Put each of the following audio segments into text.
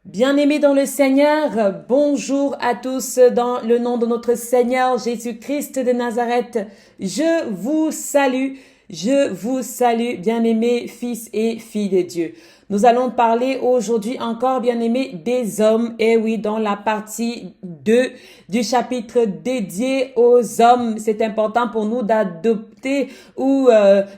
Bien-aimés dans le Seigneur, bonjour à tous dans le nom de notre Seigneur Jésus-Christ de Nazareth. Je vous salue, bien-aimés fils et filles de Dieu. Nous allons parler aujourd'hui encore, bien-aimés, des hommes. Et oui, dans la partie 2 du chapitre dédié aux hommes, c'est important pour nous d'adopter ou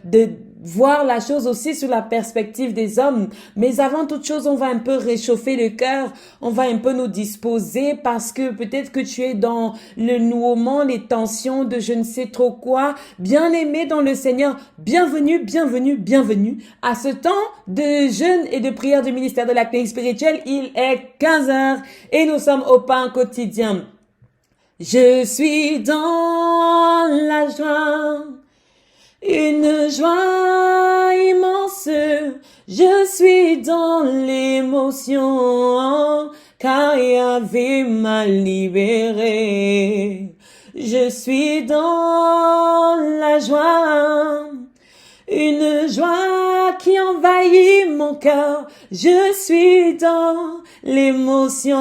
de voir la chose aussi sous la perspective des hommes. Mais avant toute chose, on va un peu réchauffer le cœur, on va un peu nous disposer parce que peut-être que tu es dans le nouement, les tensions de je ne sais trop quoi. Bien-aimé dans le Seigneur, bienvenue à ce temps de jeûne et de prière du ministère de la clinique spirituelle. Il est 15 heures et nous sommes au pain quotidien. Je suis dans la joie. Une joie immense, je suis dans l'émotion, car Yahvé m'a libéré. Je suis dans la joie, une joie qui envahit mon cœur. Je suis dans l'émotion,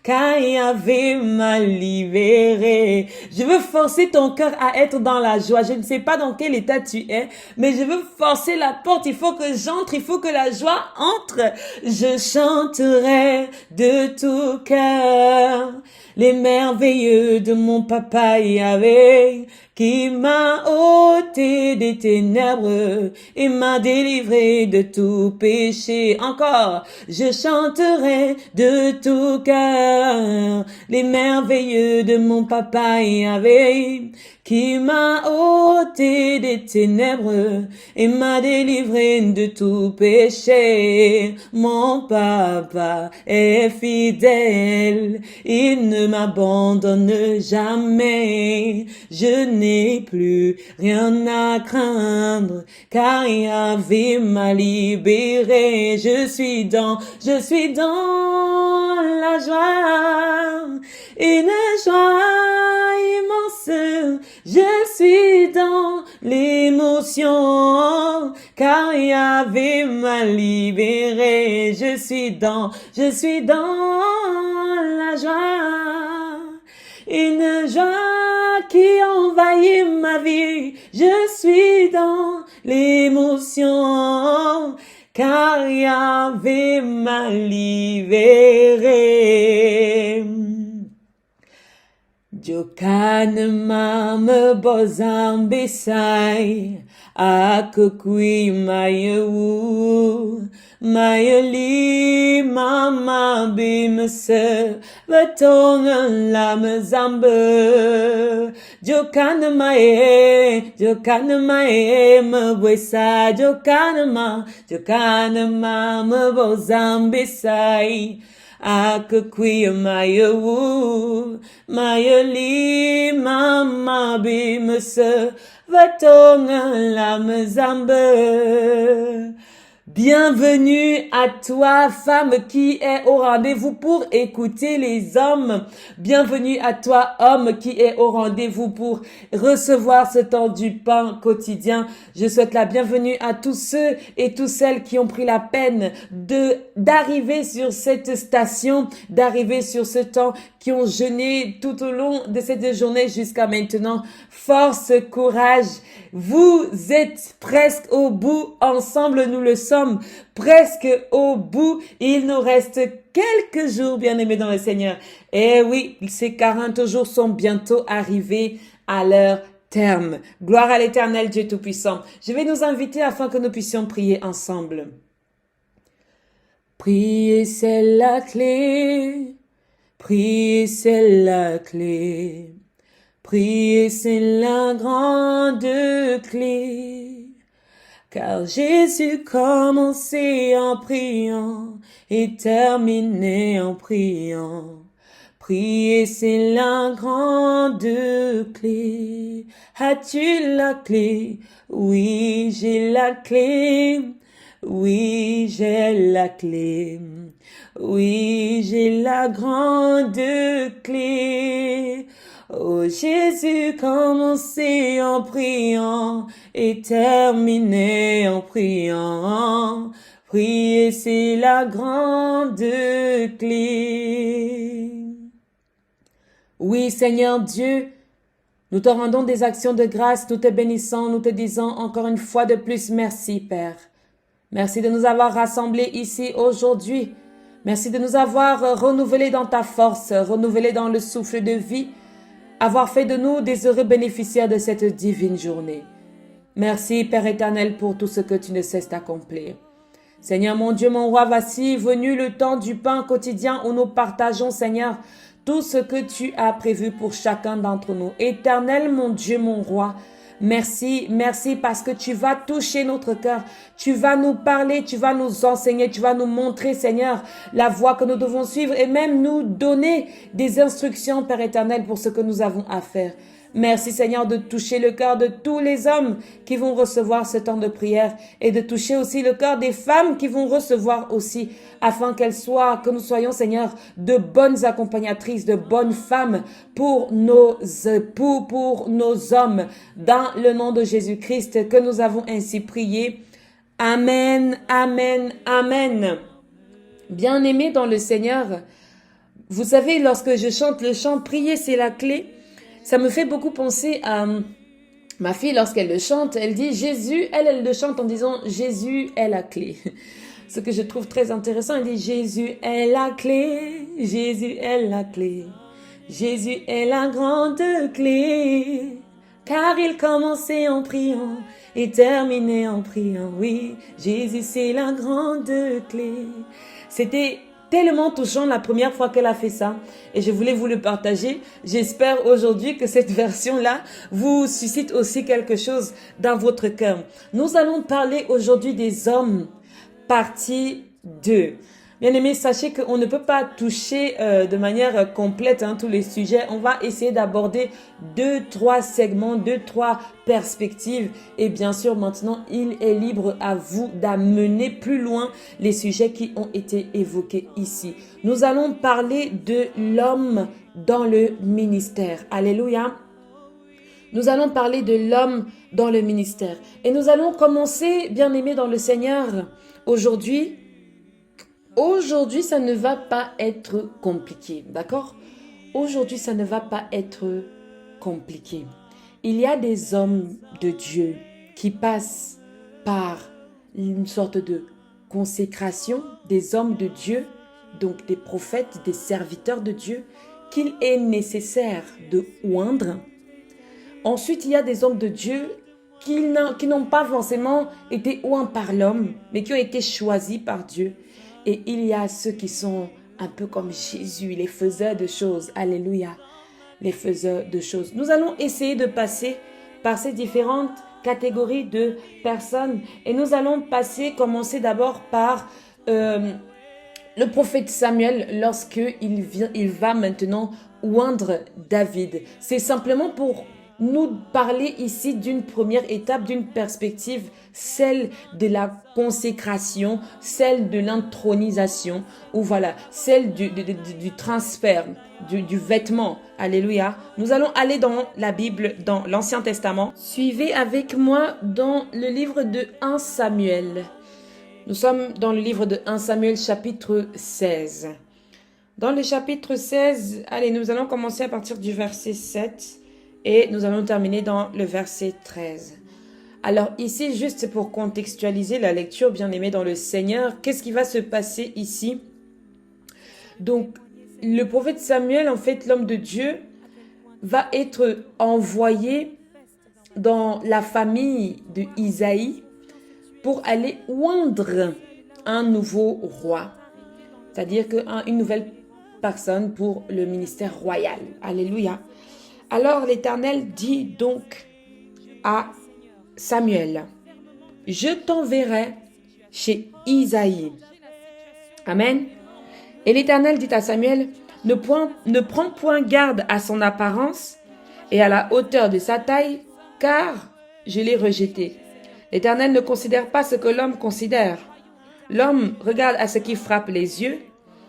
car Yahvé m'a libéré. Je veux forcer ton cœur à être dans la joie. Je ne sais pas dans quel état tu es, mais je veux forcer la porte. Il faut que j'entre, il faut que la joie entre. Je chanterai de tout cœur les merveilleux de mon papa Yahvé, qui m'a ôté des ténèbres et m'a délivré de tout péché. Encore, je chanterai de tout cœur les merveilleux de mon papa Yahvé, qui m'a ôté des ténèbres et m'a délivré de tout péché. Mon papa est fidèle, il ne m'abandonne jamais. Je n'ai plus rien à craindre, car Yahvé m'a libéré. Je suis dans la joie, une joie immense. Je suis dans l'émotion, car Yahvé m'a libéré. Je suis dans la joie, une joie qui envahit ma vie. Je suis dans l'émotion, car Yahvé m'a libéré. Jokan me bozam besai, akukui mayewu, mayeli mama bimse, vatongan lam zambe. Jokan mae me bwesa, jokan ma me bozam besai. Akukui mayewu, mayeli mama bimse, vatonga lam zambe. Bienvenue à toi, femme qui est au rendez-vous pour écouter les hommes. Bienvenue à toi, homme qui est au rendez-vous pour recevoir ce temps du pain quotidien. Je souhaite la bienvenue à tous ceux et toutes celles qui ont pris la peine d'arriver sur cette station, d'arriver sur ce temps, qui ont jeûné tout au long de cette journée jusqu'à maintenant. Force, courage. Vous êtes presque au bout. Ensemble, nous le sommes presque au bout. Il nous reste quelques jours, bien-aimés dans le Seigneur. Et oui, ces 40 jours sont bientôt arrivés à leur terme. Gloire à l'Éternel Dieu Tout-Puissant. Je vais nous inviter afin que nous puissions prier ensemble. Prier, c'est la clé. Prier, c'est la clé. Prier, c'est la grande clé. Car Jésus commençait en priant et terminait en priant. Prier, c'est la grande clé. As-tu la clé? Oui, j'ai la clé. Oui, j'ai la clé. Oui, j'ai la grande clé. Oh Jésus, commencez en priant et terminez en priant. Prier, c'est la grande clé. Oui, Seigneur Dieu, nous te rendons des actions de grâce, nous te bénissons, nous te disons encore une fois de plus merci, Père. Merci de nous avoir rassemblés ici aujourd'hui. Merci de nous avoir renouvelés dans ta force, renouvelés dans le souffle de vie, avoir fait de nous des heureux bénéficiaires de cette divine journée. Merci, Père éternel, pour tout ce que tu ne cesses d'accomplir. Seigneur, mon Dieu, mon roi, voici venu le temps du pain quotidien où nous partageons, Seigneur, tout ce que tu as prévu pour chacun d'entre nous. Éternel, mon Dieu, mon roi, merci, merci parce que tu vas toucher notre cœur. Tu vas nous parler, tu vas nous enseigner, tu vas nous montrer, Seigneur, la voie que nous devons suivre et même nous donner des instructions, Père éternel, pour ce que nous avons à faire. Merci Seigneur de toucher le cœur de tous les hommes qui vont recevoir ce temps de prière et de toucher aussi le cœur des femmes qui vont recevoir aussi afin que nous soyons Seigneur de bonnes accompagnatrices, de bonnes femmes pour nos époux, pour nos hommes dans le nom de Jésus-Christ que nous avons ainsi prié. Amen, amen, amen. Bien-aimés dans le Seigneur, vous savez lorsque je chante le chant prier c'est la clé. Ça me fait beaucoup penser à ma fille lorsqu'elle le chante. Elle dit Jésus, elle le chante en disant Jésus est la clé. Ce que je trouve très intéressant, elle dit Jésus est la clé, Jésus est la clé, Jésus est la grande clé. Car il commençait en priant et terminait en priant. Oui, Jésus c'est la grande clé. C'était tellement touchant la première fois qu'elle a fait ça et je voulais vous le partager. J'espère aujourd'hui que cette version-là vous suscite aussi quelque chose dans votre cœur. Nous allons parler aujourd'hui des hommes, partie 2. Bien-aimés, sachez qu'on ne peut pas toucher de manière complète tous les sujets. On va essayer d'aborder 2-3 segments, 2-3 perspectives. Et bien sûr, maintenant, il est libre à vous d'amener plus loin les sujets qui ont été évoqués ici. Nous allons parler de l'homme dans le ministère. Alléluia. Nous allons parler de l'homme dans le ministère. Et nous allons commencer, bien-aimés dans le Seigneur, aujourd'hui, ça ne va pas être compliqué, d'accord? Aujourd'hui, ça ne va pas être compliqué. Il y a des hommes de Dieu qui passent par une sorte de consécration, des hommes de Dieu, donc des prophètes, des serviteurs de Dieu, qu'il est nécessaire de oindre. Ensuite, il y a des hommes de Dieu qui n'ont pas forcément été oints par l'homme, mais qui ont été choisis par Dieu. Et il y a ceux qui sont un peu comme Jésus, les faiseurs de choses. Alléluia, les faiseurs de choses. Nous allons essayer de passer par ces différentes catégories de personnes. Et nous allons commencer d'abord par le prophète Samuel lorsqu'il va maintenant oindre David. C'est simplement pour nous parler ici d'une première étape, d'une perspective, celle de la consécration, celle de l'intronisation, ou voilà, celle du transfert, du vêtement. Alléluia. Nous allons aller dans la Bible, dans l'Ancien Testament. Suivez avec moi dans le livre de 1 Samuel. Nous sommes dans le livre de 1 Samuel chapitre 16. Dans le chapitre 16, allez, nous allons commencer à partir du verset 7. Et nous allons terminer dans le verset 13. Alors ici, juste pour contextualiser la lecture, bien-aimés dans le Seigneur, qu'est-ce qui va se passer ici? Donc, le prophète Samuel, en fait, l'homme de Dieu, va être envoyé dans la famille de Isaïe pour aller oindre un nouveau roi. C'est-à-dire une nouvelle personne pour le ministère royal. Alléluia. Alors l'Éternel dit donc à Samuel, « Je t'enverrai chez Isaïe. » Amen. Et l'Éternel dit à Samuel, « Ne prends point garde à son apparence et à la hauteur de sa taille, car je l'ai rejeté. L'Éternel ne considère pas ce que l'homme considère. L'homme regarde à ce qui frappe les yeux,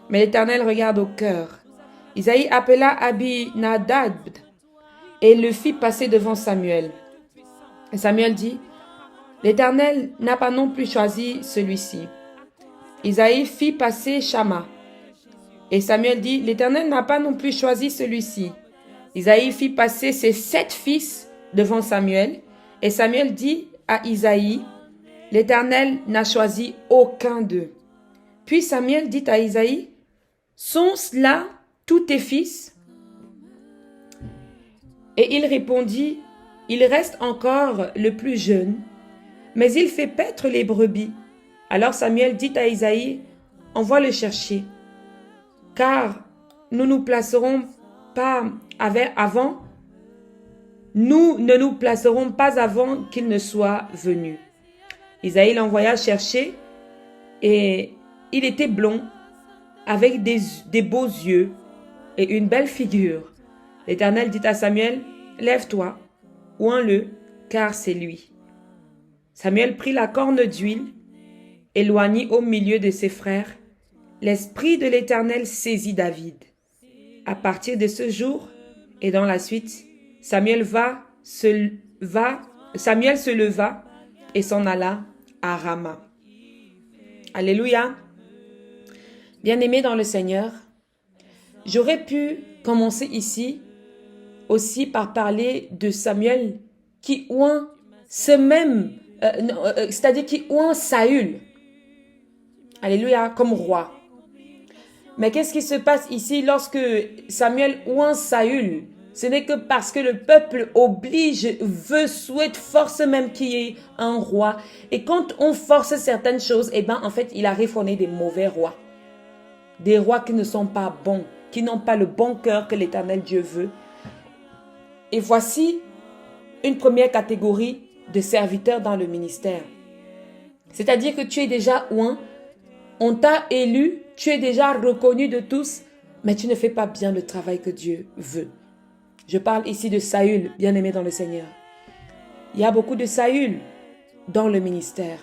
mais l'Éternel regarde au cœur. » Isaïe appela Abinadab et le fit passer devant Samuel. Et Samuel dit, « L'Éternel n'a pas non plus choisi celui-ci. Isaïe fit passer Shama. Et Samuel dit, l'Éternel n'a pas non plus choisi celui-ci. Isaïe fit passer ses 7 fils devant Samuel. Et Samuel dit à Isaïe, l'Éternel n'a choisi aucun d'eux. Puis Samuel dit à Isaïe, sont-ce là tous tes fils? Et il répondit, il reste encore le plus jeune, mais il fait paître les brebis. Alors Samuel dit à Isaïe, envoie le chercher, car nous ne nous placerons pas avant qu'il ne soit venu. Isaïe l'envoya chercher et il était blond, avec des beaux yeux et une belle figure. L'Éternel dit à Samuel, lève-toi, oins-le, car c'est lui. Samuel prit la corne d'huile, éloigné au milieu de ses frères. L'Esprit de l'Éternel saisit David. À partir de ce jour et dans la suite, Samuel se leva et s'en alla à Rama. Alléluia. Bien-aimés dans le Seigneur, j'aurais pu commencer ici aussi par parler de Samuel qui oint c'est-à-dire qui oint Saül. Alléluia, comme roi. Mais qu'est-ce qui se passe ici lorsque Samuel oint Saül? Ce n'est que parce que le peuple souhaite, force même qu'il y ait un roi. Et quand on force certaines choses, en fait, il arrive qu'on ait des mauvais rois. Des rois qui ne sont pas bons, qui n'ont pas le bon cœur que l'Éternel Dieu veut. Et voici une première catégorie de serviteurs dans le ministère. C'est-à-dire que tu es déjà oint, on t'a élu, tu es déjà reconnu de tous, mais tu ne fais pas bien le travail que Dieu veut. Je parle ici de Saül, bien-aimé dans le Seigneur. Il y a beaucoup de Saül dans le ministère.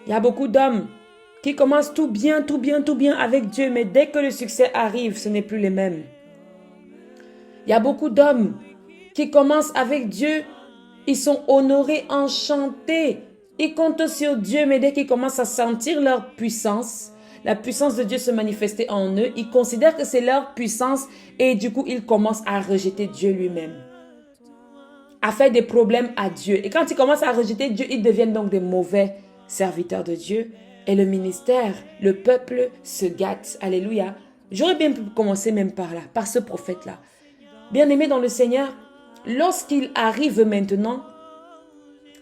Il y a beaucoup d'hommes qui commencent tout bien avec Dieu, mais dès que le succès arrive, ce n'est plus les mêmes. Il y a beaucoup d'hommes qui commencent avec Dieu, ils sont honorés, enchantés, ils comptent sur Dieu, mais dès qu'ils commencent à sentir leur puissance, la puissance de Dieu se manifester en eux, ils considèrent que c'est leur puissance et du coup, ils commencent à rejeter Dieu lui-même, à faire des problèmes à Dieu. Et quand ils commencent à rejeter Dieu, ils deviennent donc des mauvais serviteurs de Dieu. Et le ministère, le peuple se gâte. Alléluia. J'aurais bien pu commencer même par là, par ce prophète-là. Bien-aimé dans le Seigneur, lorsqu'il arrive maintenant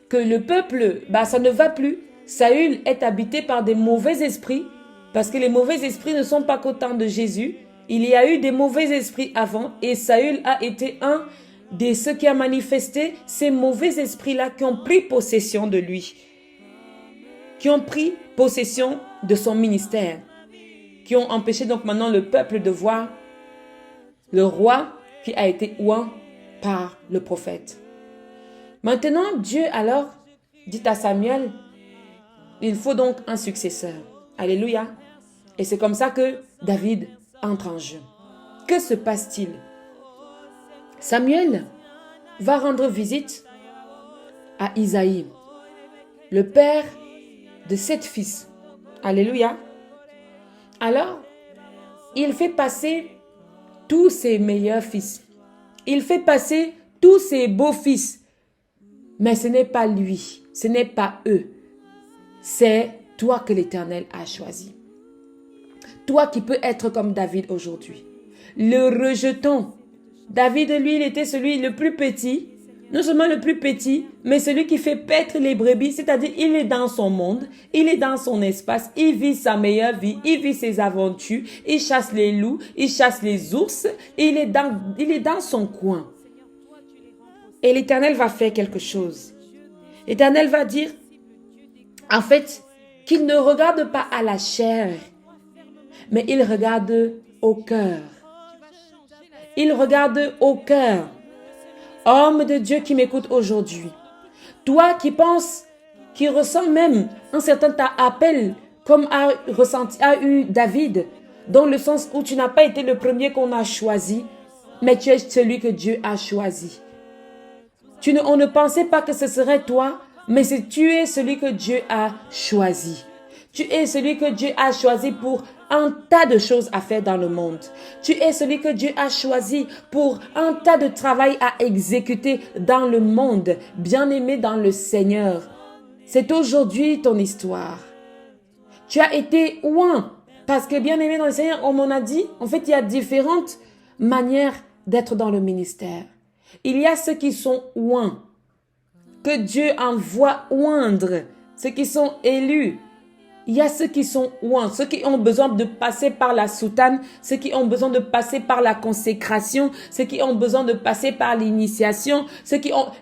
que le peuple, ça ne va plus, Saül est habité par des mauvais esprits, parce que les mauvais esprits ne sont pas qu'au temps de Jésus. Il y a eu des mauvais esprits avant et Saül a été un de ceux qui a manifesté ces mauvais esprits-là qui ont pris possession de lui, qui ont pris possession de son ministère, qui ont empêché donc maintenant le peuple de voir le roi qui a été oint par le prophète. Maintenant, Dieu alors dit à Samuel, il faut donc un successeur. Alléluia. Et c'est comme ça que David entre en jeu. Que se passe-t-il? Samuel va rendre visite à Isaïe, le père de 7 fils. Alléluia. Alors, il fait passer tous ses meilleurs fils. Il fait passer tous ses beaux-fils. Mais ce n'est pas lui, ce n'est pas eux. C'est toi que l'Éternel a choisi. Toi qui peux être comme David aujourd'hui. Le rejetons. David, lui, il était celui le plus petit. Non seulement le plus petit, mais celui qui fait paître les brebis. C'est-à-dire, il est dans son monde, il est dans son espace, il vit sa meilleure vie, il vit ses aventures, il chasse les loups, il chasse les ours, il est dans son coin. Et l'Éternel va faire quelque chose. L'Éternel va dire, en fait, qu'il ne regarde pas à la chair, mais il regarde au cœur. Il regarde au cœur. Homme de Dieu qui m'écoute aujourd'hui, toi qui penses, qui ressens même un certain appel comme a eu David, dans le sens où tu n'as pas été le premier qu'on a choisi, mais tu es celui que Dieu a choisi. On ne pensait pas que ce serait toi, mais tu es celui que Dieu a choisi. Tu es celui que Dieu a choisi pour un tas de choses à faire dans le monde. Tu es celui que Dieu a choisi pour un tas de travail à exécuter dans le monde. Bien-aimé dans le Seigneur, c'est aujourd'hui ton histoire. Tu as été oint parce que bien-aimé dans le Seigneur, on m'en a dit, en fait, il y a différentes manières d'être dans le ministère. Il y a ceux qui sont oints, que Dieu envoie oindre, ceux qui sont élus. Il y a ceux qui sont oints, ceux qui ont besoin de passer par la soutane, ceux qui ont besoin de passer par la consécration, ceux qui ont besoin de passer par l'initiation,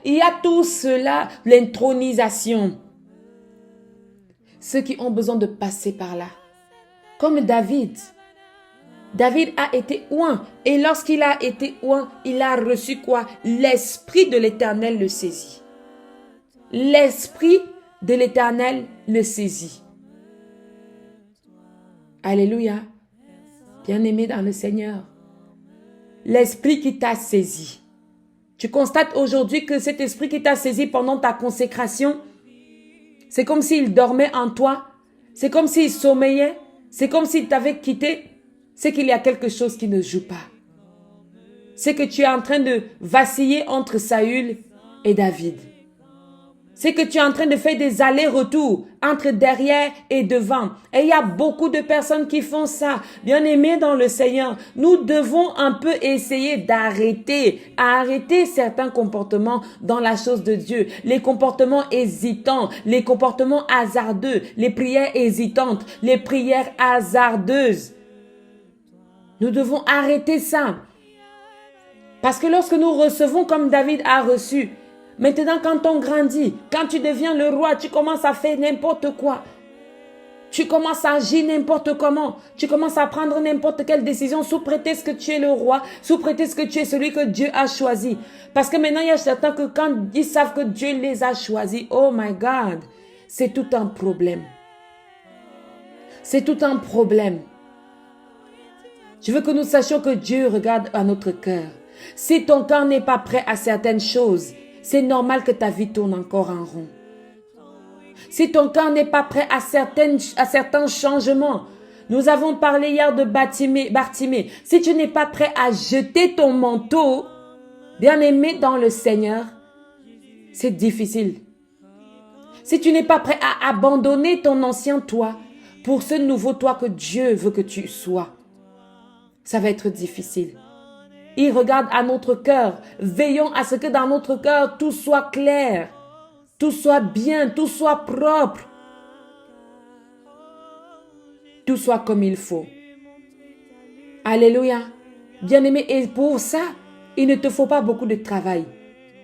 il y a tout cela, l'intronisation. Ceux qui ont besoin de passer par là. Comme David. David a été oint. Et lorsqu'il a été oint, il a reçu quoi? L'Esprit de l'Éternel le saisit. L'Esprit de l'Éternel le saisit. Alléluia. Bien-aimé dans le Seigneur. L'Esprit qui t'a saisi. Tu constates aujourd'hui que cet Esprit qui t'a saisi pendant ta consécration, c'est comme s'il dormait en toi. C'est comme s'il sommeillait. C'est comme s'il t'avait quitté. C'est qu'il y a quelque chose qui ne joue pas. C'est que tu es en train de vaciller entre Saül et David. C'est que tu es en train de faire des allers-retours entre derrière et devant. Et il y a beaucoup de personnes qui font ça. Bien-aimés dans le Seigneur, nous devons un peu essayer d'arrêter certains comportements dans la chose de Dieu. Les comportements hésitants, les comportements hasardeux, les prières hésitantes, les prières hasardeuses. Nous devons arrêter ça. Parce que lorsque nous recevons comme David a reçu, maintenant, quand on grandit, quand tu deviens le roi, tu commences à faire n'importe quoi. Tu commences à agir n'importe comment. Tu commences à prendre n'importe quelle décision sous prétexte que tu es le roi, sous prétexte que tu es celui que Dieu a choisi. Parce que maintenant, il y a certains que quand ils savent que Dieu les a choisis, oh my God, c'est tout un problème. C'est tout un problème. Je veux que nous sachions que Dieu regarde à notre cœur. Si ton cœur n'est pas prêt à certaines choses, c'est normal que ta vie tourne encore en rond. Si ton cœur n'est pas prêt à certains changements, nous avons parlé hier de Bartimée. Si tu n'es pas prêt à jeter ton manteau, bien-aimé dans le Seigneur, c'est difficile. Si tu n'es pas prêt à abandonner ton ancien toi pour ce nouveau toi que Dieu veut que tu sois, ça va être difficile. Il regarde à notre cœur. Veillons à ce que dans notre cœur, tout soit clair, tout soit bien, tout soit propre, tout soit comme il faut. Alléluia. Bien-aimé, et pour ça, il ne te faut pas beaucoup de travail.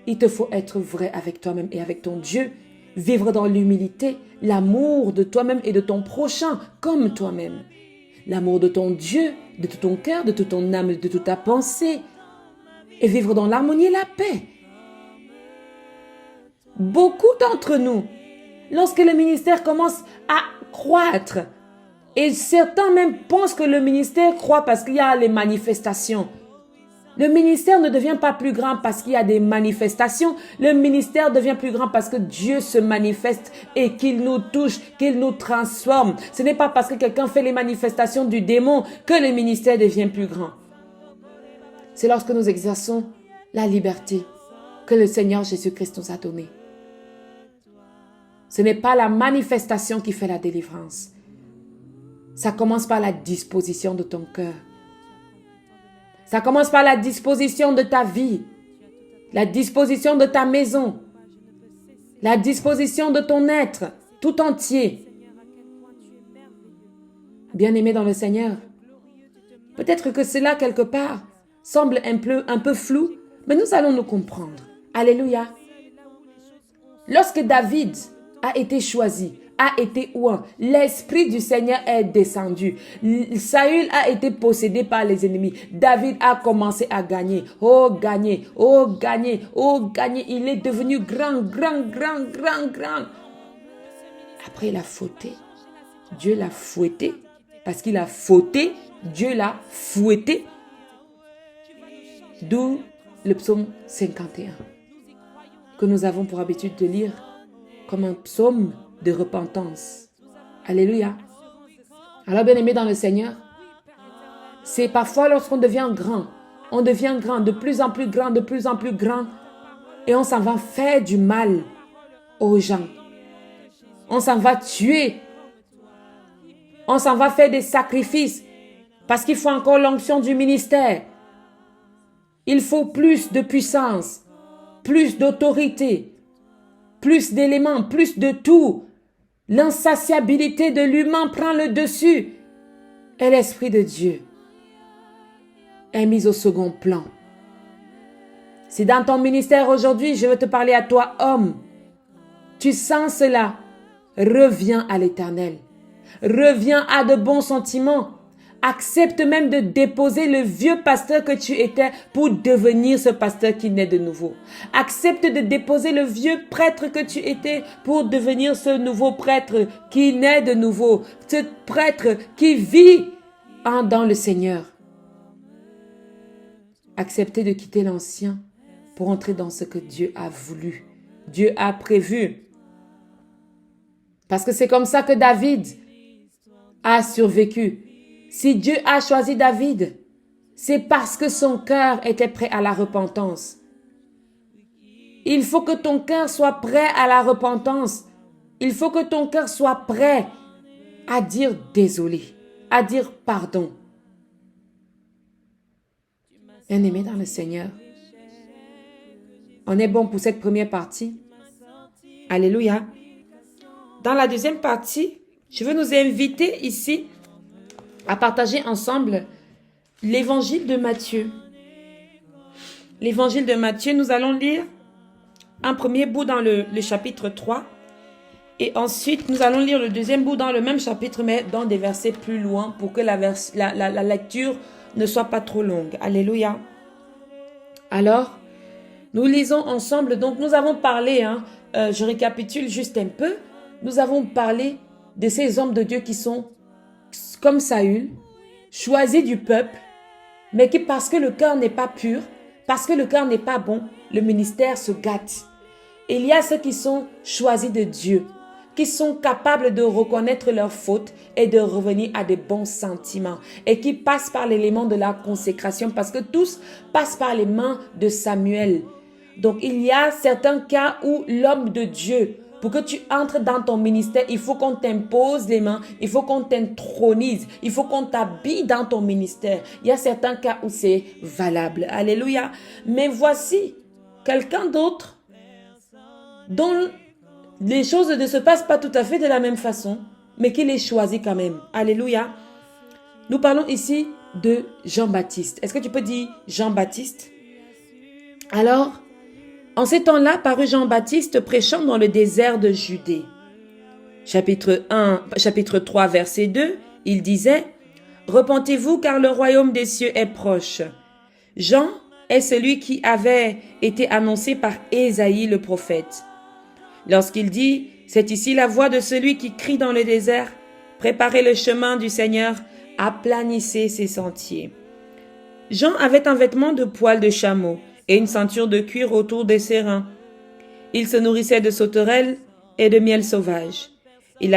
Il te faut être vrai avec toi-même et avec ton Dieu. Vivre dans l'humilité, l'amour de toi-même et de ton prochain comme toi-même. L'amour de ton Dieu, de tout ton cœur, de toute ton âme, de toute ta pensée. Et vivre dans l'harmonie et la paix. Beaucoup d'entre nous, lorsque le ministère commence à croître, et certains même pensent que le ministère croît parce qu'il y a les manifestations. Le ministère ne devient pas plus grand parce qu'il y a des manifestations. Le ministère devient plus grand parce que Dieu se manifeste et qu'il nous touche, qu'il nous transforme. Ce n'est pas parce que quelqu'un fait les manifestations du démon que le ministère devient plus grand. C'est lorsque nous exerçons la liberté que le Seigneur Jésus-Christ nous a donnée. Ce n'est pas la manifestation qui fait la délivrance. Ça commence par la disposition de ton cœur. Ça commence par la disposition de ta vie, la disposition de ta maison, la disposition de ton être tout entier. Bien-aimé dans le Seigneur, peut-être que cela quelque part semble un peu flou, mais nous allons nous comprendre. Alléluia. Lorsque David a été choisi, a été oint, l'Esprit du Seigneur est descendu. Saül a été possédé par les ennemis. David a commencé à gagner. Oh, gagner, oh, gagner, oh, gagner. Il est devenu grand. Après, il a fauté. Dieu l'a fouetté. Parce qu'il a fauté, Dieu l'a fouetté. D'où le psaume 51, que nous avons pour habitude de lire comme un psaume de repentance. Alléluia. Alors, bien-aimés dans le Seigneur, c'est parfois lorsqu'on devient grand, on devient grand, de plus en plus grand, de plus en plus grand, et on s'en va faire du mal aux gens. On s'en va tuer. On s'en va faire des sacrifices parce qu'il faut encore l'onction du ministère. Il faut plus de puissance, plus d'autorité, plus d'éléments, plus de tout. L'insatiabilité de l'humain prend le dessus et l'Esprit de Dieu est mis au second plan. Si dans ton ministère aujourd'hui, je veux te parler à toi, homme, tu sens cela, reviens à l'Éternel. Reviens à de bons sentiments. Accepte même de déposer le vieux pasteur que tu étais pour devenir ce pasteur qui naît de nouveau. Accepte de déposer le vieux prêtre que tu étais pour devenir ce nouveau prêtre qui naît de nouveau. Ce prêtre qui vit dans le Seigneur. Acceptez de quitter l'ancien pour entrer dans ce que Dieu a voulu. Dieu a prévu. Parce que c'est comme ça que David a survécu. Si Dieu a choisi David, c'est parce que son cœur était prêt à la repentance. Il faut que ton cœur soit prêt à la repentance. Il faut que ton cœur soit prêt à dire désolé, à dire pardon. Bien-aimé dans le Seigneur, on est bon pour cette première partie. Alléluia. Dans la deuxième partie, je veux nous inviter ici à partager ensemble l'évangile de Matthieu. L'évangile de Matthieu, nous allons lire un premier bout dans le chapitre 3 et ensuite nous allons lire le deuxième bout dans le même chapitre mais dans des versets plus loin pour que la lecture ne soit pas trop longue. Alléluia. Alors, nous lisons ensemble. Donc, nous avons parlé, je récapitule juste un peu. Nous avons parlé de ces hommes de Dieu qui sont comme Saül, choisis du peuple, mais qui, parce que le cœur n'est pas pur, parce que le cœur n'est pas bon, le ministère se gâte. Il y a ceux qui sont choisis de Dieu, qui sont capables de reconnaître leurs fautes et de revenir à des bons sentiments et qui passent par l'élément de la consécration parce que tous passent par les mains de Samuel. Donc, il y a certains cas où l'homme de Dieu, pour que tu entres dans ton ministère, il faut qu'on t'impose les mains, il faut qu'on t'intronise, il faut qu'on t'habille dans ton ministère. Il y a certains cas où c'est valable. Alléluia. Mais voici quelqu'un d'autre dont les choses ne se passent pas tout à fait de la même façon, mais qu'il est choisi quand même. Alléluia. Nous parlons ici de Jean-Baptiste. Est-ce que tu peux dire Jean-Baptiste? Alors, en ces temps-là, parut Jean-Baptiste prêchant dans le désert de Judée. Chapitre 3, verset 2, il disait « Repentez-vous car le royaume des cieux est proche. » Jean est celui qui avait été annoncé par Ésaïe le prophète. Lorsqu'il dit « C'est ici la voix de celui qui crie dans le désert, préparez le chemin du Seigneur, aplanissez ses sentiers. » Jean avait un vêtement de poil de chameau et une ceinture de cuir autour de ses reins. Il se nourrissait de sauterelles et de miel sauvage. Les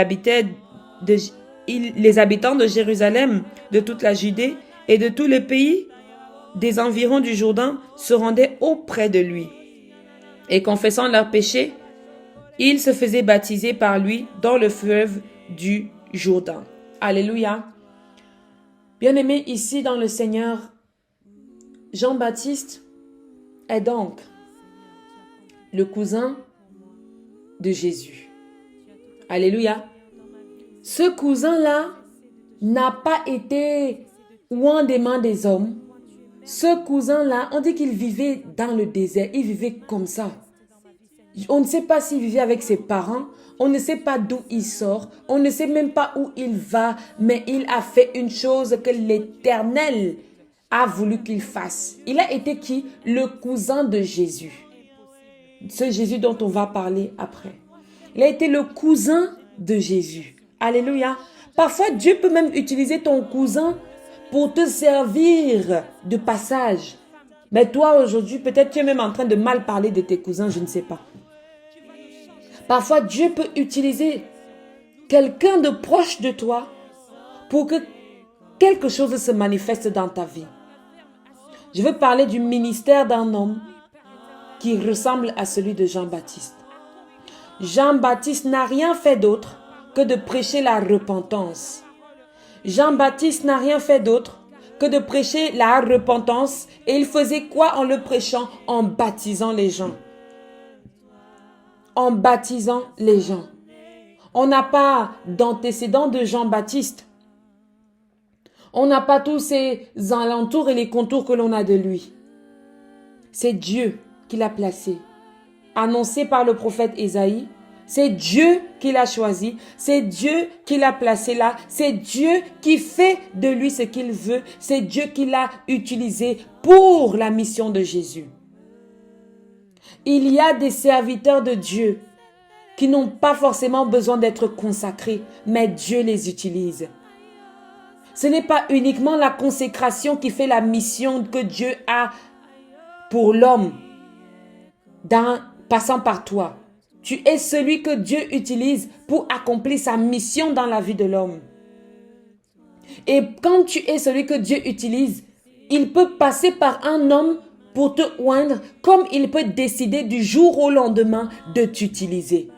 habitants de Jérusalem, de toute la Judée et de tous les pays des environs du Jourdain se rendaient auprès de lui. Et confessant leurs péchés, ils se faisaient baptiser par lui dans le fleuve du Jourdain. Alléluia. Bien-aimés, ici dans le Seigneur, Jean-Baptiste est donc le cousin de Jésus. Alléluia. Ce cousin-là n'a pas été loin des mains des hommes. Ce cousin-là, on dit qu'il vivait dans le désert. Il vivait comme ça. On ne sait pas s'il vivait avec ses parents. On ne sait pas d'où il sort. On ne sait même pas où il va. Mais il a fait une chose que l'Éternel a voulu qu'il fasse. Il a été qui? Le cousin de Jésus. Ce Jésus dont on va parler après. Il a été le cousin de Jésus. Alléluia. Parfois, Dieu peut même utiliser ton cousin pour te servir de passage. Mais toi, aujourd'hui, peut-être tu es même en train de mal parler de tes cousins, je ne sais pas. Parfois, Dieu peut utiliser quelqu'un de proche de toi pour que quelque chose se manifeste dans ta vie. Je veux parler du ministère d'un homme qui ressemble à celui de Jean-Baptiste. Jean-Baptiste n'a rien fait d'autre que de prêcher la repentance. Jean-Baptiste n'a rien fait d'autre que de prêcher la repentance. Et il faisait quoi en le prêchant? En baptisant les gens. En baptisant les gens. On n'a pas d'antécédent de Jean-Baptiste. On n'a pas tous ces alentours et les contours que l'on a de lui. C'est Dieu qui l'a placé. Annoncé par le prophète Ésaïe, c'est Dieu qui l'a choisi, c'est Dieu qui l'a placé là, c'est Dieu qui fait de lui ce qu'il veut, c'est Dieu qui l'a utilisé pour la mission de Jésus. Il y a des serviteurs de Dieu qui n'ont pas forcément besoin d'être consacrés, mais Dieu les utilise. Ce n'est pas uniquement la consécration qui fait la mission que Dieu a pour l'homme, passant par toi. Tu es celui que Dieu utilise pour accomplir sa mission dans la vie de l'homme. Et quand tu es celui que Dieu utilise, il peut passer par un homme pour te oindre, comme il peut décider du jour au lendemain de t'utiliser.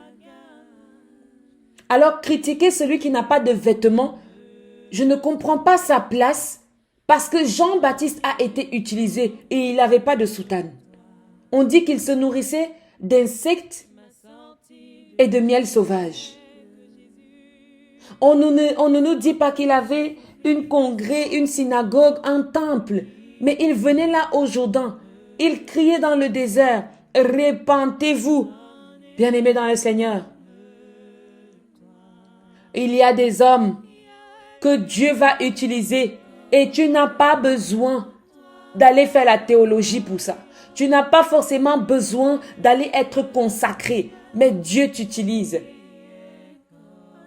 Alors critiquer celui qui n'a pas de vêtements, je ne comprends pas sa place, parce que Jean-Baptiste a été utilisé et il n'avait pas de soutane. On dit qu'il se nourrissait d'insectes et de miel sauvage. On ne nous dit pas qu'il avait une congrès, une synagogue, un temple, mais il venait là au Jourdain. Il criait dans le désert, « Repentez-vous, bien-aimés dans le Seigneur. » Il y a des hommes que Dieu va utiliser et tu n'as pas besoin d'aller faire la théologie pour ça. Tu n'as pas forcément besoin d'aller être consacré, mais Dieu t'utilise.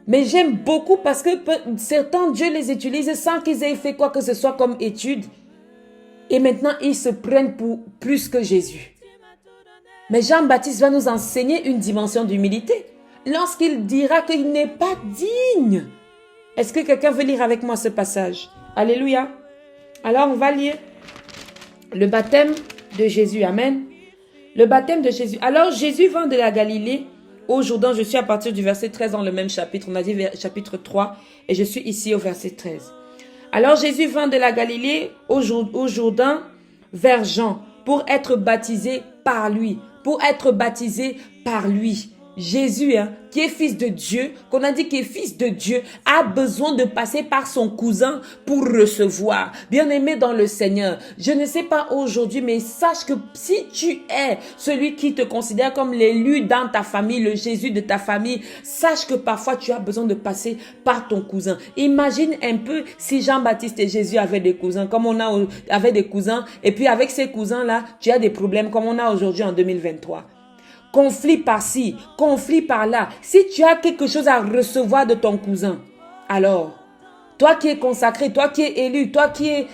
Mais j'aime beaucoup parce que certains, Dieu les utilise sans qu'ils aient fait quoi que ce soit comme étude. Et maintenant, ils se prennent pour plus que Jésus. Mais Jean-Baptiste va nous enseigner une dimension d'humilité lorsqu'il dira qu'il n'est pas digne. Est-ce que quelqu'un veut lire avec moi ce passage? Alléluia. Alors, on va lire le baptême de Jésus. Amen. Le baptême de Jésus. Alors, Jésus vint de la Galilée au Jourdain. Je suis à partir du verset 13 dans le même chapitre. On a dit chapitre 3 et je suis ici au verset 13. Alors, Jésus vint de la Galilée au Jourdain vers Jean pour être baptisé par lui. Pour être baptisé par lui. Jésus, qui est fils de Dieu, qu'on a dit qu'il est fils de Dieu, a besoin de passer par son cousin pour recevoir. Bien-aimé dans le Seigneur, je ne sais pas aujourd'hui, mais sache que si tu es celui qui te considère comme l'élu dans ta famille, le Jésus de ta famille, sache que parfois tu as besoin de passer par ton cousin. Imagine un peu si Jean-Baptiste et Jésus avaient des cousins, comme on avait des cousins, et puis avec ces cousins-là, tu as des problèmes comme on a aujourd'hui en 2023. Conflit par-ci, conflit par-là. Si tu as quelque chose à recevoir de ton cousin, alors, toi qui es consacré, toi qui es élu, toi qui es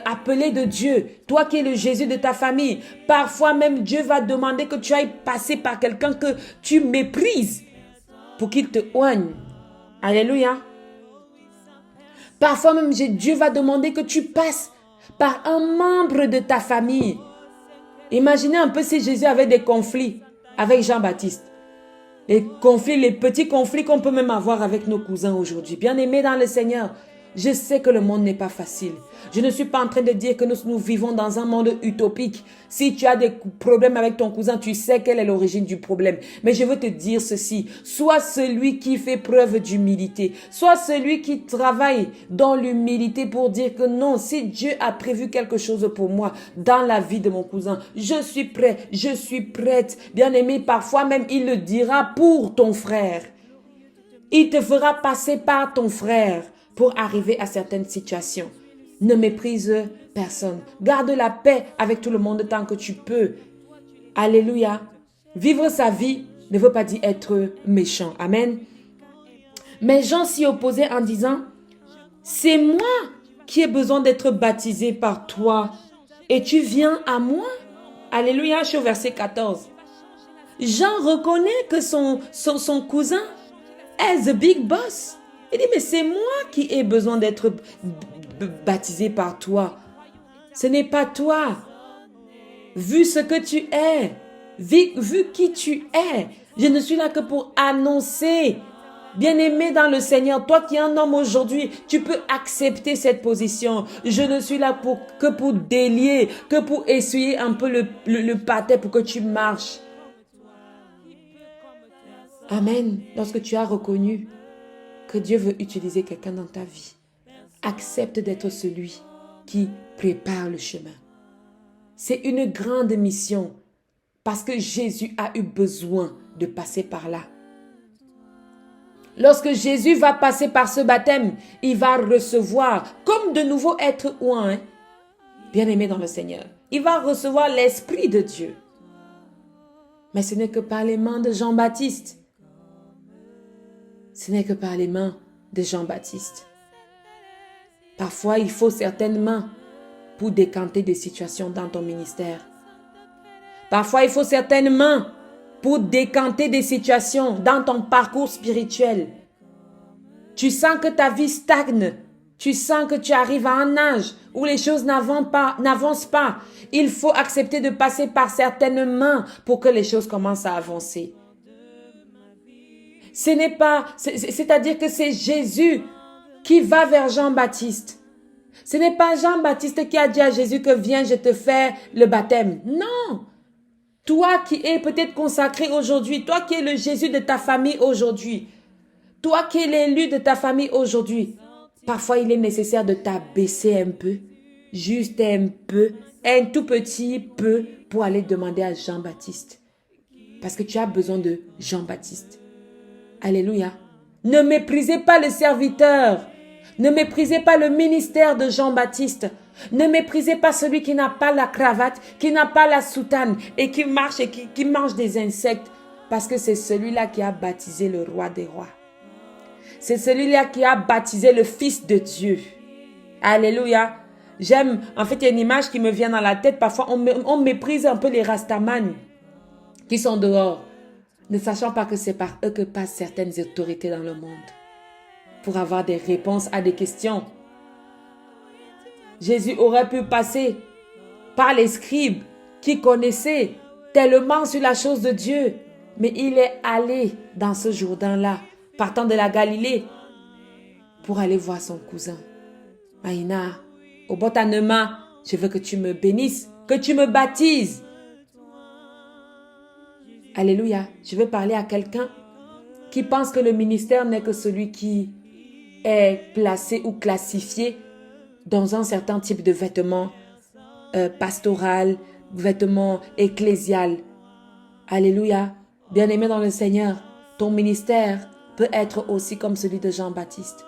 appelé de Dieu, toi qui es le Jésus de ta famille, parfois même Dieu va demander que tu ailles passer par quelqu'un que tu méprises pour qu'il te oigne. Alléluia. Parfois même Dieu va demander que tu passes par un membre de ta famille. Imaginez un peu si Jésus avait des conflits avec Jean-Baptiste. Les conflits, les petits conflits qu'on peut même avoir avec nos cousins aujourd'hui. Bien-aimés dans le Seigneur, je sais que le monde n'est pas facile. Je ne suis pas en train de dire que nous vivons dans un monde utopique. Si tu as des problèmes avec ton cousin, tu sais quelle est l'origine du problème. Mais je veux te dire ceci. Sois celui qui fait preuve d'humilité. Sois celui qui travaille dans l'humilité pour dire que non, si Dieu a prévu quelque chose pour moi dans la vie de mon cousin, je suis prêt, je suis prête. Bien-aimé, parfois même il le dira pour ton frère. Il te fera passer par ton frère pour arriver à certaines situations. Ne méprise personne. Garde la paix avec tout le monde tant que tu peux. Alléluia. Vivre sa vie ne veut pas dire être méchant. Amen. Mais Jean s'y opposait en disant, c'est moi qui ai besoin d'être baptisé par toi et tu viens à moi. Alléluia. Je suis au verset 14. Jean reconnaît que son cousin as the big boss. Il dit, mais c'est moi qui ai besoin d'être baptisé par toi. Ce n'est pas toi. Vu ce que tu es, vu qui tu es, je ne suis là que pour annoncer. Bien-aimé dans le Seigneur, toi qui es un homme aujourd'hui, tu peux accepter cette position. Je ne suis là que pour délier, que pour essuyer un peu le pâté pour que tu marches. Amen. Lorsque tu as reconnu que Dieu veut utiliser quelqu'un dans ta vie, accepte d'être celui qui prépare le chemin. C'est une grande mission parce que Jésus a eu besoin de passer par là. Lorsque Jésus va passer par ce baptême, il va recevoir comme de nouveaux êtres humains, bien-aimés dans le Seigneur. Il va recevoir l'Esprit de Dieu. Mais ce n'est que par les mains de Jean-Baptiste. Ce n'est que par les mains de Jean-Baptiste. Parfois, il faut certaines mains pour décanter des situations dans ton ministère. Parfois, il faut certaines mains pour décanter des situations dans ton parcours spirituel. Tu sens que ta vie stagne. Tu sens que tu arrives à un âge où les choses n'avancent pas. Il faut accepter de passer par certaines mains pour que les choses commencent à avancer. C'est-à-dire que c'est Jésus qui va vers Jean-Baptiste. Ce n'est pas Jean-Baptiste qui a dit à Jésus que viens, je te fais le baptême. Non! Toi qui es peut-être consacré aujourd'hui, toi qui es le Jésus de ta famille aujourd'hui, toi qui es l'élu de ta famille aujourd'hui, parfois il est nécessaire de t'abaisser un peu, juste un peu, un tout petit peu pour aller demander à Jean-Baptiste. Parce que tu as besoin de Jean-Baptiste. Alléluia. Ne méprisez pas le serviteur. Ne méprisez pas le ministère de Jean-Baptiste. Ne méprisez pas celui qui n'a pas la cravate, qui n'a pas la soutane et qui marche et qui mange des insectes. Parce que c'est celui-là qui a baptisé le roi des rois. C'est celui-là qui a baptisé le Fils de Dieu. Alléluia. En fait, il y a une image qui me vient dans la tête. Parfois, on méprise un peu les rastamans qui sont dehors, ne sachant pas que c'est par eux que passent certaines autorités dans le monde pour avoir des réponses à des questions. Jésus aurait pu passer par les scribes qui connaissaient tellement sur la chose de Dieu, mais il est allé dans ce Jourdain-là, partant de la Galilée, pour aller voir son cousin. Maïna, au Botanema, je veux que tu me bénisses, que tu me baptises. Alléluia, je veux parler à quelqu'un qui pense que le ministère n'est que celui qui est placé ou classifié dans un certain type de vêtements pastoral, vêtements ecclésial. Alléluia, bien-aimé dans le Seigneur, ton ministère peut être aussi comme celui de Jean-Baptiste.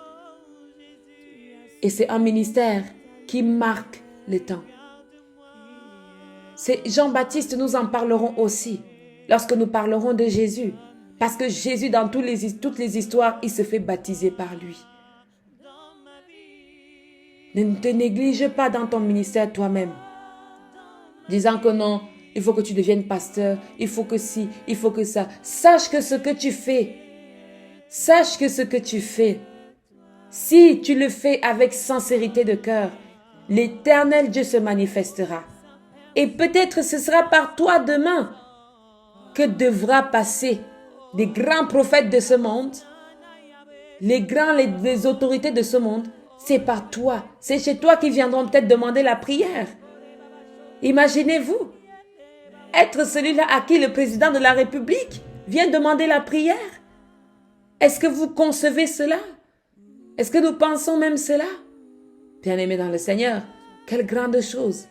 Et c'est un ministère qui marque le temps. C'est Jean-Baptiste, nous en parlerons aussi lorsque nous parlerons de Jésus. Parce que Jésus, dans toutes les histoires, il se fait baptiser par lui. Ne te néglige pas dans ton ministère toi-même. Disant que non, il faut que tu deviennes pasteur, il faut que ci, il faut que ça. Sache que ce que tu fais, si tu le fais avec sincérité de cœur, l'Éternel Dieu se manifestera. Et peut-être ce sera par toi demain que devra passer les grands prophètes de ce monde, les autorités de ce monde. C'est par toi, c'est chez toi qu'ils viendront peut-être demander la prière. Imaginez-vous être celui-là à qui le président de la République vient demander la prière. Est-ce que vous concevez cela? Est-ce que nous pensons même cela? Bien-aimés dans le Seigneur, quelle grande chose.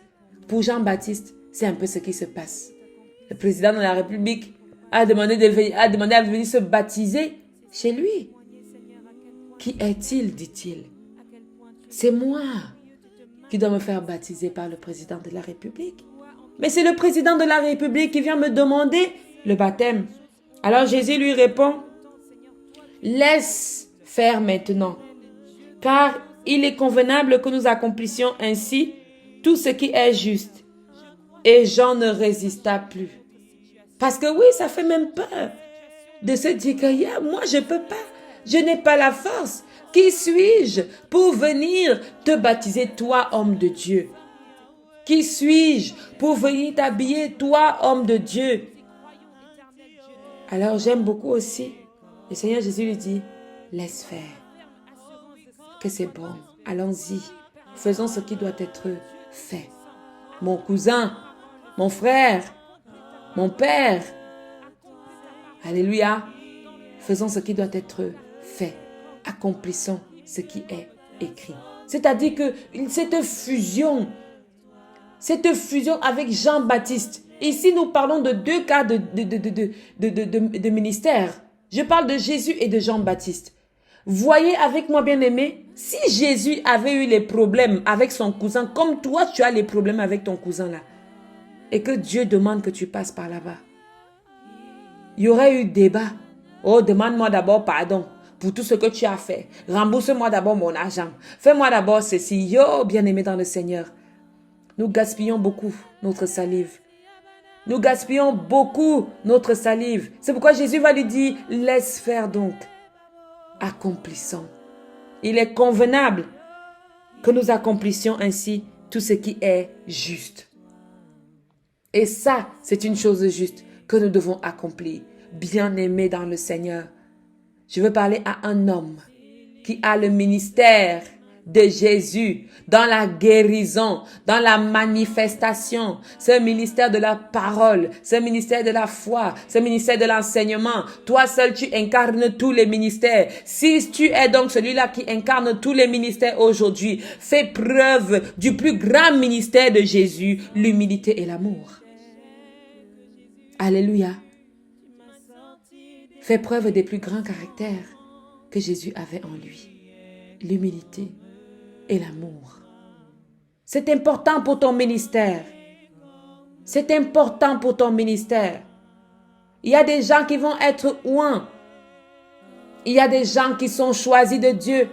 Pour Jean-Baptiste, c'est un peu ce qui se passe. Le président de la République a demandé à venir se baptiser chez lui. Qui est-il, dit-il? C'est moi qui dois me faire baptiser par le président de la République. Mais c'est le président de la République qui vient me demander le baptême. Alors Jésus lui répond, laisse faire maintenant, car il est convenable que nous accomplissions ainsi tout ce qui est juste. Et Jean ne résista plus. Parce que oui, ça fait même peur de se dire que moi je ne peux pas. Je n'ai pas la force. Qui suis-je pour venir te baptiser, toi, homme de Dieu? Qui suis-je pour venir t'habiller, toi, homme de Dieu? Alors j'aime beaucoup aussi. Le Seigneur Jésus lui dit, laisse faire. Que c'est bon. Allons-y. Faisons ce qui doit être fait. Mon cousin, mon frère, mon père. Alléluia. Faisons ce qui doit être fait. Accomplissons ce qui est écrit. C'est-à-dire que cette fusion avec Jean-Baptiste. Ici, nous parlons de deux cas de ministère. Je parle de Jésus et de Jean-Baptiste. Voyez avec moi, bien-aimé, si Jésus avait eu les problèmes avec son cousin, comme toi, tu as les problèmes avec ton cousin là, et que Dieu demande que tu passes par là-bas, il y aurait eu débat. Oh, demande-moi d'abord pardon pour tout ce que tu as fait. Rembourse-moi d'abord mon argent. Fais-moi d'abord ceci. Yo, bien-aimé dans le Seigneur. Nous gaspillons beaucoup notre salive. Nous gaspillons beaucoup notre salive. C'est pourquoi Jésus va lui dire, laisse faire donc. Accomplissons. Il est convenable que nous accomplissions ainsi tout ce qui est juste. Et ça, c'est une chose juste que nous devons accomplir. Bien-aimé dans le Seigneur. Je veux parler à un homme qui a le ministère de Jésus dans la guérison, dans la manifestation, ce ministère de la parole, ce ministère de la foi, ce ministère de l'enseignement. Toi seul, tu incarnes tous les ministères. Si tu es donc celui-là qui incarne tous les ministères aujourd'hui, fais preuve du plus grand ministère de Jésus, l'humilité et l'amour. Alléluia. Fais preuve des plus grands caractères que Jésus avait en lui. L'humilité et l'amour. C'est important pour ton ministère. C'est important pour ton ministère. Il y a des gens qui vont être ouins. Il y a des gens qui sont choisis de Dieu.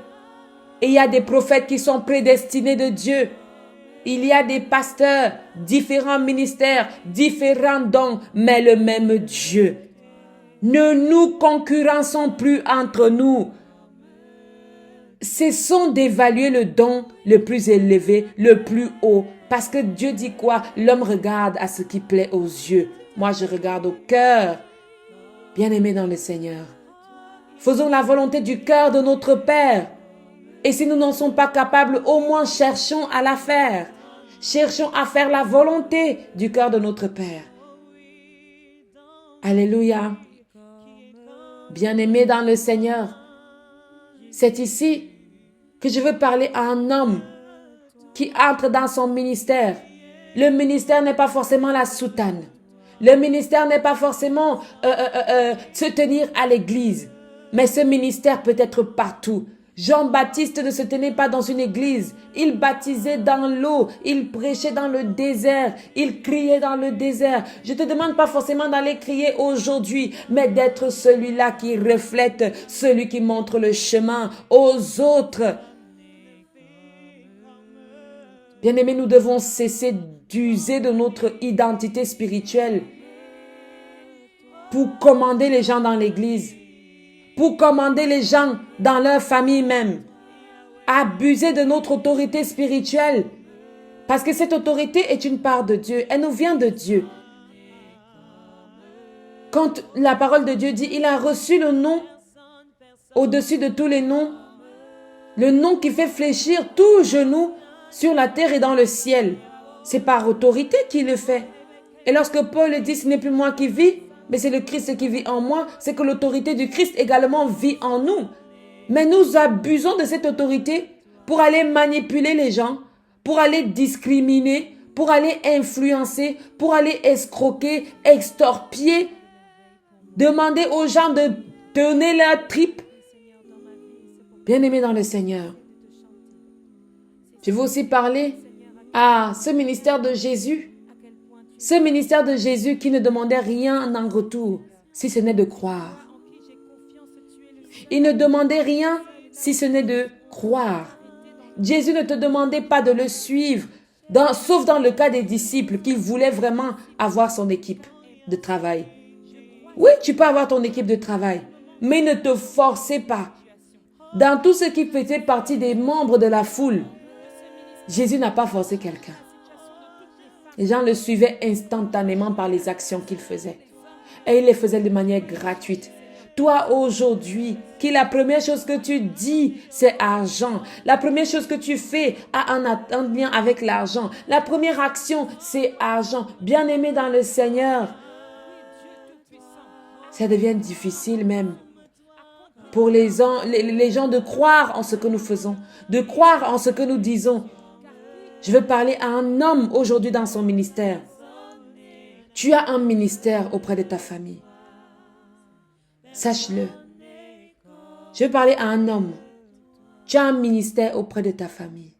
Et il y a des prophètes qui sont prédestinés de Dieu. Il y a des pasteurs, différents ministères, différents dons, mais le même Dieu. Ne nous concurrençons plus entre nous. Cessons d'évaluer le don le plus élevé, le plus haut. Parce que Dieu dit quoi? L'homme regarde à ce qui plaît aux yeux. Moi, je regarde au cœur. Bien-aimés dans le Seigneur. Faisons la volonté du cœur de notre Père. Et si nous n'en sommes pas capables, au moins cherchons à la faire. Cherchons à faire la volonté du cœur de notre Père. Alléluia. Bien-aimés dans le Seigneur. C'est ici que je veux parler à un homme qui entre dans son ministère. Le ministère n'est pas forcément la soutane. Le ministère n'est pas forcément se tenir à l'église. Mais ce ministère peut être partout. Jean-Baptiste ne se tenait pas dans une église. Il baptisait dans l'eau. Il prêchait dans le désert. Il criait dans le désert. Je ne te demande pas forcément d'aller crier aujourd'hui, mais d'être celui-là qui reflète, celui qui montre le chemin aux autres. Bien-aimés, nous devons cesser d'user de notre identité spirituelle pour commander les gens dans l'église, pour commander les gens dans leur famille même. Abuser de notre autorité spirituelle, parce que cette autorité est une part de Dieu, elle nous vient de Dieu. Quand la parole de Dieu dit, il a reçu le nom au-dessus de tous les noms, le nom qui fait fléchir tout genou sur la terre et dans le ciel. C'est par autorité qu'il le fait. Et lorsque Paul dit, ce n'est plus moi qui vis, mais c'est le Christ qui vit en moi, c'est que l'autorité du Christ également vit en nous. Mais nous abusons de cette autorité pour aller manipuler les gens, pour aller discriminer, pour aller influencer, pour aller escroquer, extorpier, demander aux gens de donner leur tripe. Bien-aimés dans le Seigneur, je veux aussi parler à ce ministère de Jésus. Ce ministère de Jésus qui ne demandait rien en retour, si ce n'est de croire. Il ne demandait rien si ce n'est de croire. Jésus ne te demandait pas de le suivre, sauf dans le cas des disciples qui voulaient vraiment avoir son équipe de travail. Oui, tu peux avoir ton équipe de travail, mais ne te forcez pas Dans tout ce qui faisait partie des membres de la foule, Jésus n'a pas forcé quelqu'un. Les gens le suivaient instantanément par les actions qu'il faisait. Et il les faisait de manière gratuite. Toi, aujourd'hui, qui la première chose que tu dis, c'est argent. La première chose que tu fais a un lien avec l'argent. La première action, c'est argent. Bien-aimé dans le Seigneur, ça devient difficile même pour les gens de croire en ce que nous faisons, de croire en ce que nous disons. Je veux parler à un homme aujourd'hui dans son ministère. Tu as un ministère auprès de ta famille. Sache-le. Je veux parler à un homme. Tu as un ministère auprès de ta famille.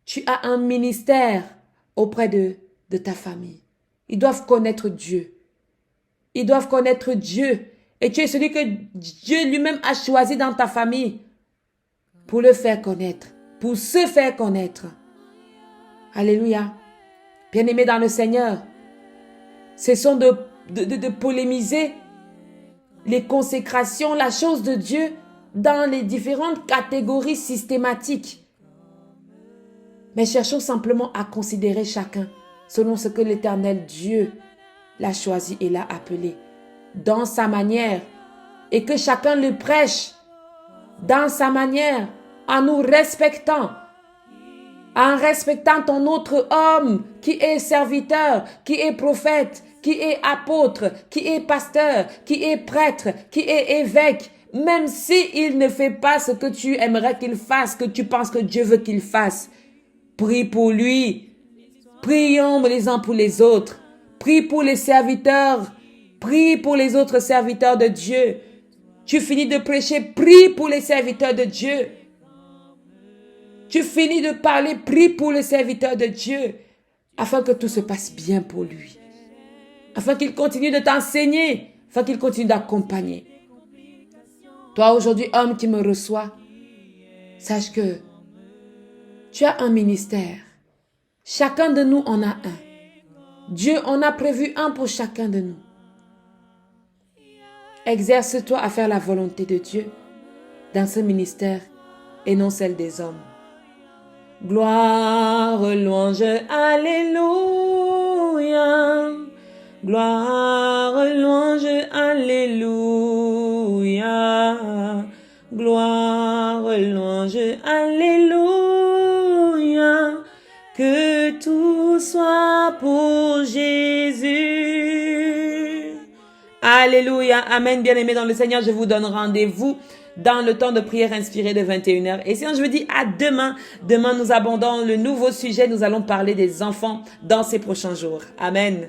Tu as un ministère auprès de ta famille. Ils doivent connaître Dieu. Ils doivent connaître Dieu. Et tu es celui que Dieu lui-même a choisi dans ta famille pour le faire connaître, pour se faire connaître. Alléluia. Bien-aimés dans le Seigneur, cessons de polémiser les consécrations, la chose de Dieu dans les différentes catégories systématiques. Mais cherchons simplement à considérer chacun selon ce que l'Éternel Dieu l'a choisi et l'a appelé, dans sa manière, et que chacun le prêche dans sa manière, en nous respectant, en respectant ton autre homme qui est serviteur, qui est prophète, qui est apôtre, qui est pasteur, qui est prêtre, qui est évêque, même s'il ne fait pas ce que tu aimerais qu'il fasse, que tu penses que Dieu veut qu'il fasse. Prie pour lui. Prions les uns pour les autres. Prie pour les serviteurs. Prie pour les autres serviteurs de Dieu. Tu finis de prêcher, prie pour les serviteurs de Dieu. Tu finis de parler, prie pour les serviteurs de Dieu, afin que tout se passe bien pour lui. Afin qu'il continue de t'enseigner, afin qu'il continue d'accompagner. Toi aujourd'hui, homme qui me reçois, sache que tu as un ministère. Chacun de nous en a un. Dieu en a prévu un pour chacun de nous. Exerce-toi à faire la volonté de Dieu dans ce ministère et non celle des hommes. Gloire, louange, alléluia. Gloire, louange, alléluia. Gloire, louange, alléluia. Que tout soit pour Jésus. Alléluia. Amen. Bien-aimés dans le Seigneur, je vous donne rendez-vous dans le temps de prière inspirée de 21h. Et sinon, je vous dis à demain. Demain, nous abordons le nouveau sujet. Nous allons parler des enfants dans ces prochains jours. Amen.